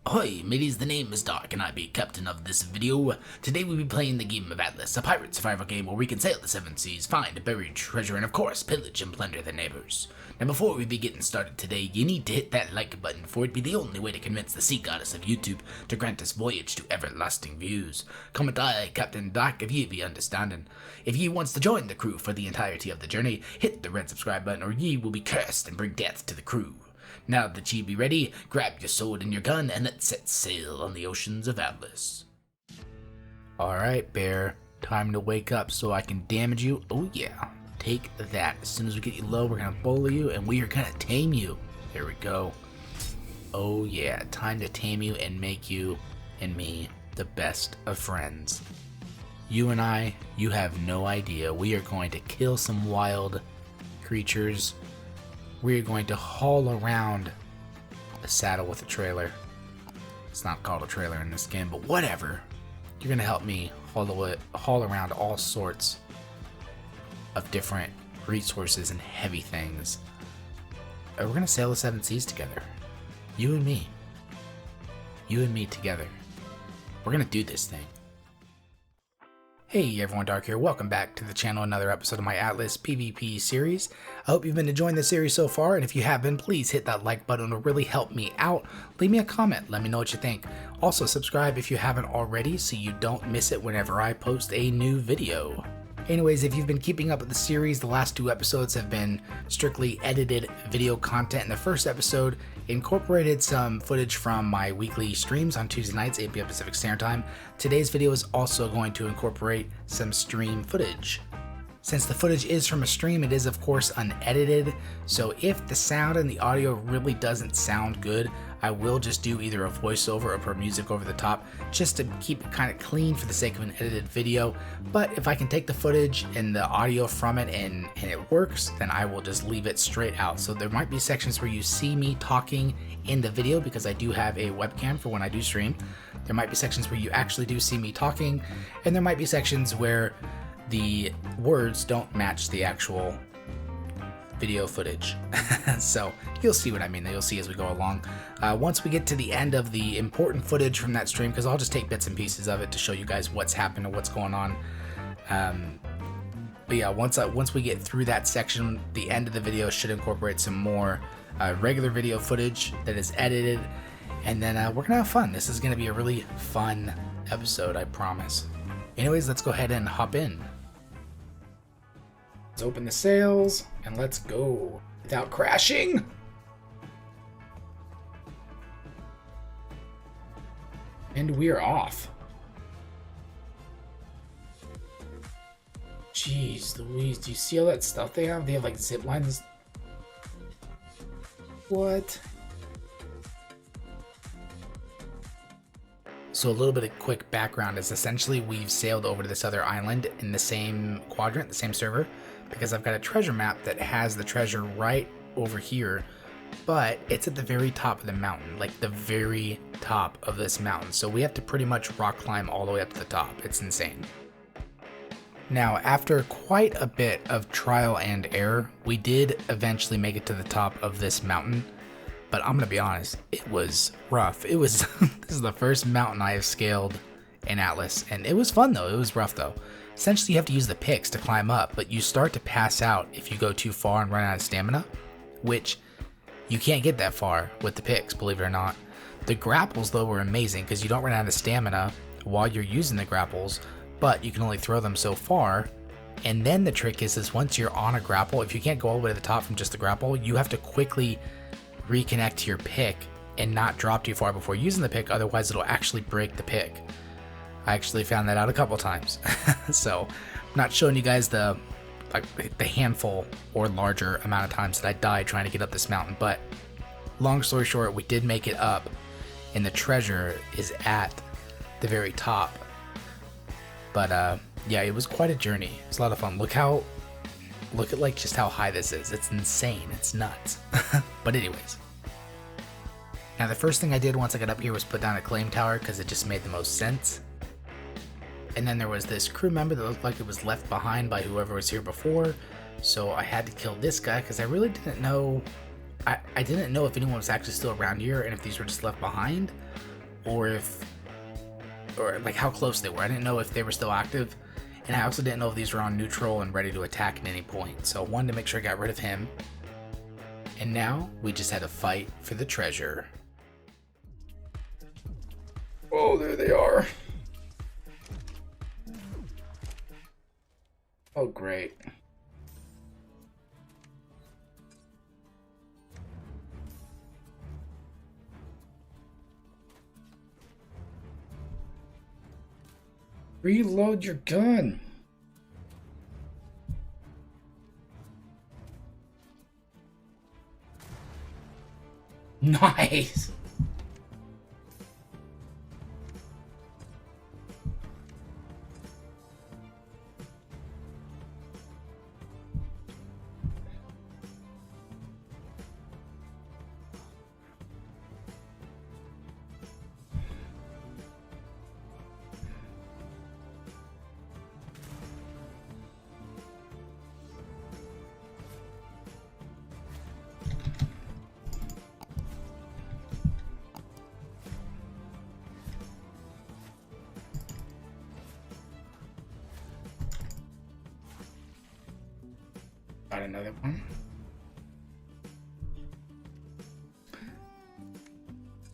Ahoy, mateys, the name is Dark, and I be captain of this video. Today we'll be playing the game of Atlas, a pirate survival game where we can sail the seven seas, find buried treasure, and of course, pillage and plunder the neighbors. Now before we be getting started today, you need to hit that like button, for it be the only way to convince the sea goddess of YouTube to grant us voyage to everlasting views. Comment I, Captain Dark, if ye be understanding. If ye wants to join the crew for the entirety of the journey, hit the red subscribe button, or ye will be cursed and bring death to the crew. Now that ye be ready, grab your sword and your gun, and let's set sail on the oceans of Atlas. Alright, bear. Time to wake up so I can damage you. Oh yeah, take that. As soon as we get you low, we're gonna bully you, and we are gonna tame you. There we go. Oh yeah, time to tame you and make you and me the best of friends. You and I, you have no idea. We are going to kill some wild creatures. We are going to haul around a saddle with a trailer. It's not called a trailer in this game, but whatever. You're going to help me haul around all sorts of different resources and heavy things. And we're going to sail the seven seas together. You and me. You and me together. We're going to do this thing. Hey everyone, Dark here. Welcome back to the channel, another episode of my Atlas PvP series. I hope you've been enjoying the series so far, and if you have been, please hit that like button. It'll really help me out. Leave me a comment, let me know what you think. Also subscribe if you haven't already so you don't miss it whenever I post a new video. Anyways, if you've been keeping up with the series, the last two episodes have been strictly edited video content, and the first episode incorporated some footage from my weekly streams on Tuesday nights, 8 p.m. Pacific Standard Time. Today's video is also going to incorporate some stream footage. Since the footage is from a stream, it is of course unedited, so if the sound and the audio really doesn't sound good, I will just do either a voiceover or put music over the top, just to keep it kind of clean for the sake of an edited video. But if I can take the footage and the audio from it and it works, then I will just leave it straight out. So there might be sections where you see me talking in the video, because I do have a webcam for when I do stream. There might be sections where you actually do see me talking, and there might be sections where the words don't match the actual video footage. So you'll see what I mean. You'll see as we go along. Once we get to the end of the important footage from that stream, because I'll just take bits and pieces of it to show you guys what's happened and what's going on. But yeah, once we get through that section, the end of the video should incorporate some more regular video footage that is edited, and then we're gonna have fun. This is gonna be a really fun episode, I promise. Anyways, let's go ahead and hop in. Let's open the sails and let's go without crashing. And we're off. Jeez Louise, do you see all that stuff they have? They have like zip lines. What? So a little bit of quick background is essentially we've sailed over to this other island in the same quadrant, the same server, because I've got a treasure map that has the treasure right over here, but it's at the very top of the mountain, like the very top of this mountain. So we have to pretty much rock climb all the way up to the top. It's insane. Now, after quite a bit of trial and error, we did eventually make it to the top of this mountain. But I'm gonna be honest, it was rough. It was this is the first mountain I have scaled in Atlas, and it was fun though. It was rough though. Essentially, you have to use the picks to climb up, but you start to pass out if you go too far and run out of stamina, which you can't get that far with the picks, believe it or not. The grapples though were amazing because you don't run out of stamina while you're using the grapples, but you can only throw them so far. And then the trick is once you're on a grapple, if you can't go all the way to the top from just the grapple, you have to quickly reconnect to your pick and not drop too far before using the pick, otherwise it'll actually break the pick. I actually found that out a couple times. So I'm not showing you guys the handful or larger amount of times that I died trying to get up this mountain, but long story short, we did make it up, and the treasure is at the very top. But yeah, it was quite a journey. It's a lot of fun. Look at like just how high this is. It's insane. It's nuts. But anyways, now the first thing I did once I got up here was put down a claim tower because it just made the most sense. And then there was this crew member that looked like it was left behind by whoever was here before, so I had to kill this guy because I really didn't know I didn't know if anyone was actually still around here and if these were just left behind, or like how close they were. I didn't know if they were still active, and I also didn't know if these were on neutral and ready to attack at any point. So I wanted to make sure I got rid of him. And now we just had to fight for the treasure. Oh, there they are. Oh, great. Reload your gun. Nice. Got another one.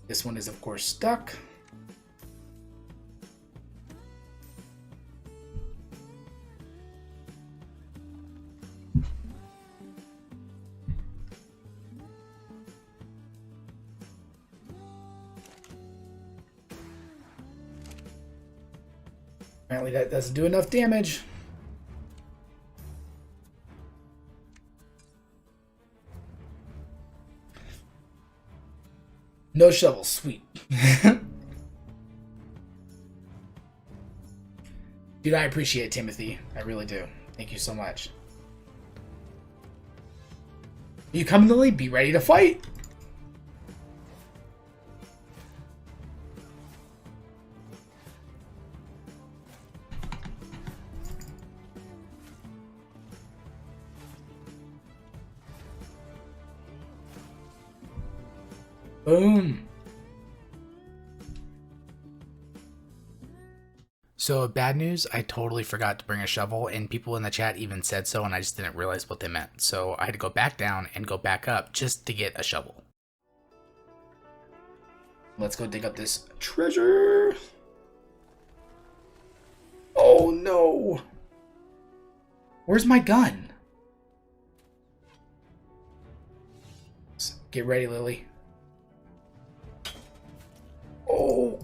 This one is, of course, stuck. Apparently that doesn't do enough damage. No shovel, sweet. Dude, I appreciate it, Timothy. I really do. Thank you so much. You come in the lead, be ready to fight. Boom. So bad news, I totally forgot to bring a shovel, and people in the chat even said so, and I just didn't realize what they meant. So I had to go back down and go back up just to get a shovel. Let's go dig up this treasure. Oh no. Where's my gun? Get ready, Lily. Oh.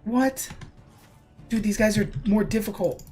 What? Dude, these guys are more difficult.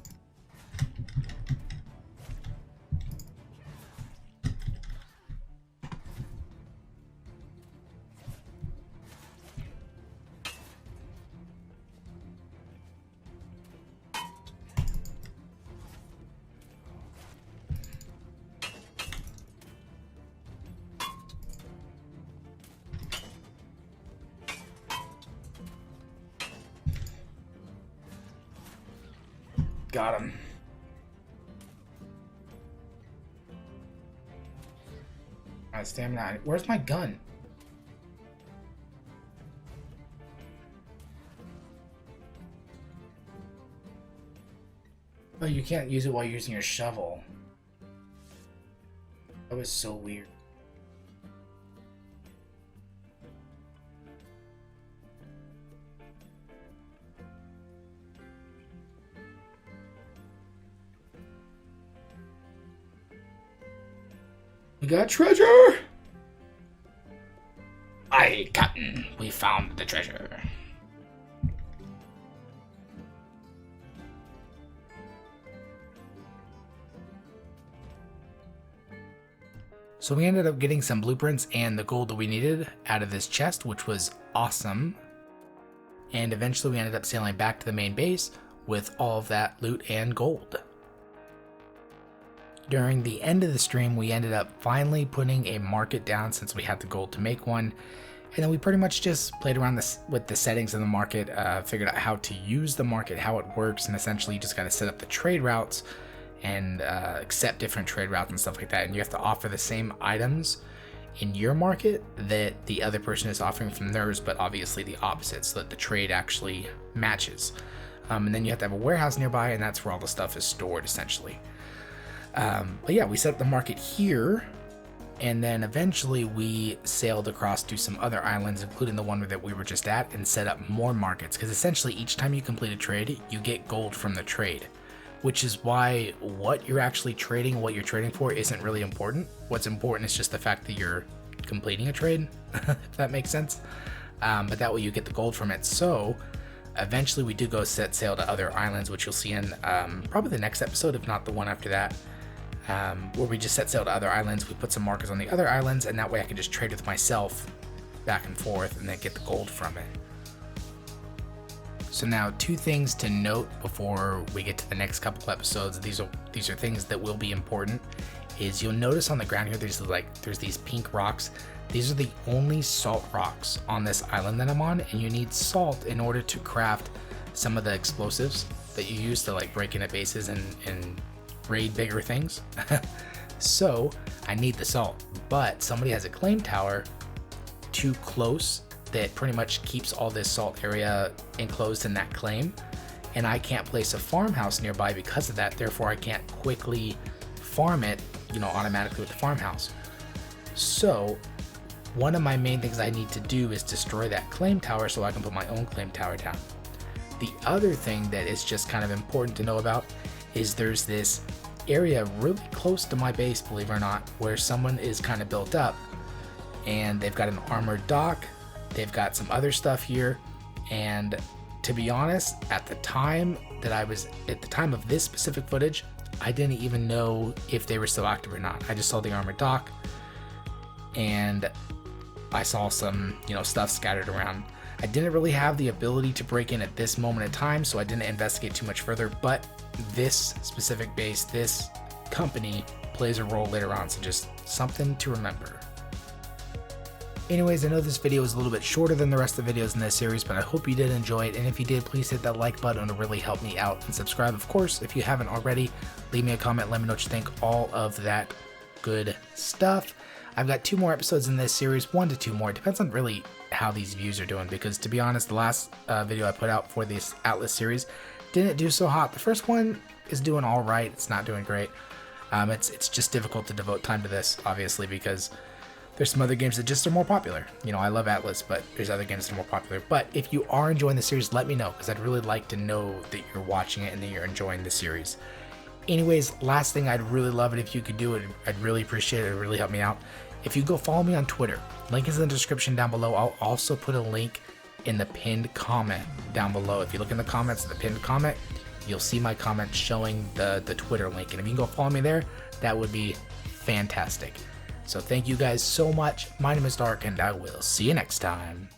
Got him. Alright, stamina. Where's my gun? Oh, you can't use it while you're using your shovel. That was so weird. We got treasure! Aye, Captain, we found the treasure. So we ended up getting some blueprints and the gold that we needed out of this chest, which was awesome. And eventually we ended up sailing back to the main base with all of that loot and gold. During the end of the stream, we ended up finally putting a market down since we had the gold to make one. And then we pretty much just played around with the settings of the market, figured out how to use the market, how it works, and essentially you just got to set up the trade routes. and accept different trade routes and stuff like that. And you have to offer the same items in your market that the other person is offering from theirs, but obviously the opposite, so that the trade actually matches. And then you have to have a warehouse nearby, and that's where all the stuff is stored essentially. But yeah, we set up the market here, and then eventually we sailed across to some other islands, including the one that we were just at, and set up more markets, because essentially each time you complete a trade, you get gold from the trade, which is why what you're actually trading, what you're trading for, isn't really important. What's important is just the fact that you're completing a trade, if that makes sense. But that way you get the gold from it. So eventually we do go set sail to other islands, which you'll see in probably the next episode, if not the one after that, where we just set sail to other islands. We put some markers on the other islands, and that way I can just trade with myself back and forth and then get the gold from it. So now, 2 things to note before we get to the next couple episodes. These are things that will be important. Is you'll notice on the ground here, there's these pink rocks. These are the only salt rocks on this island that I'm on, and you need salt in order to craft some of the explosives that you use to like break into bases and raid bigger things. So I need the salt, but somebody has a claim tower too close that pretty much keeps all this salt area enclosed in that claim, and I can't place a farmhouse nearby because of that. Therefore I can't quickly farm it, automatically with the farmhouse. So one of my main things I need to do is destroy that claim tower so I can put my own claim tower down. The other thing that is just kind of important to know about is there's this area really close to my base, believe it or not, where someone is kind of built up, and they've got an armored dock, they've got some other stuff here, and to be honest, at the time of this specific footage, I didn't even know if they were still active or not. I just saw the armored dock, and I saw some, stuff scattered around. I didn't really have the ability to break in at this moment in time, so I didn't investigate too much further, but this specific base, this company, plays a role later on, so just something to remember. Anyways, I know this video is a little bit shorter than the rest of the videos in this series, but I hope you did enjoy it, and if you did, please hit that like button to really help me out, and subscribe, of course, if you haven't already. Leave me a comment, let me know what you think, all of that good stuff. I've got 2 more episodes in this series, 1 to 2 more, it depends on really how these views are doing, because to be honest, the last video I put out for this Atlas series didn't do so hot. The first one is doing all right, it's not doing great. It's just difficult to devote time to this, obviously, because there's some other games that just are more popular. I love Atlas, but there's other games that are more popular. But if you are enjoying the series, let me know, because I'd really like to know that you're watching it and that you're enjoying the series. Anyways, last thing, I'd really love it if you could do it. I'd really appreciate it. It would really help me out. If you go follow me on Twitter, link is in the description down below. I'll also put a link in the pinned comment down below. If you look in the comments of the pinned comment, you'll see my comment showing the Twitter link. And if you can go follow me there, that would be fantastic. So thank you guys so much. My name is Dark, and I will see you next time.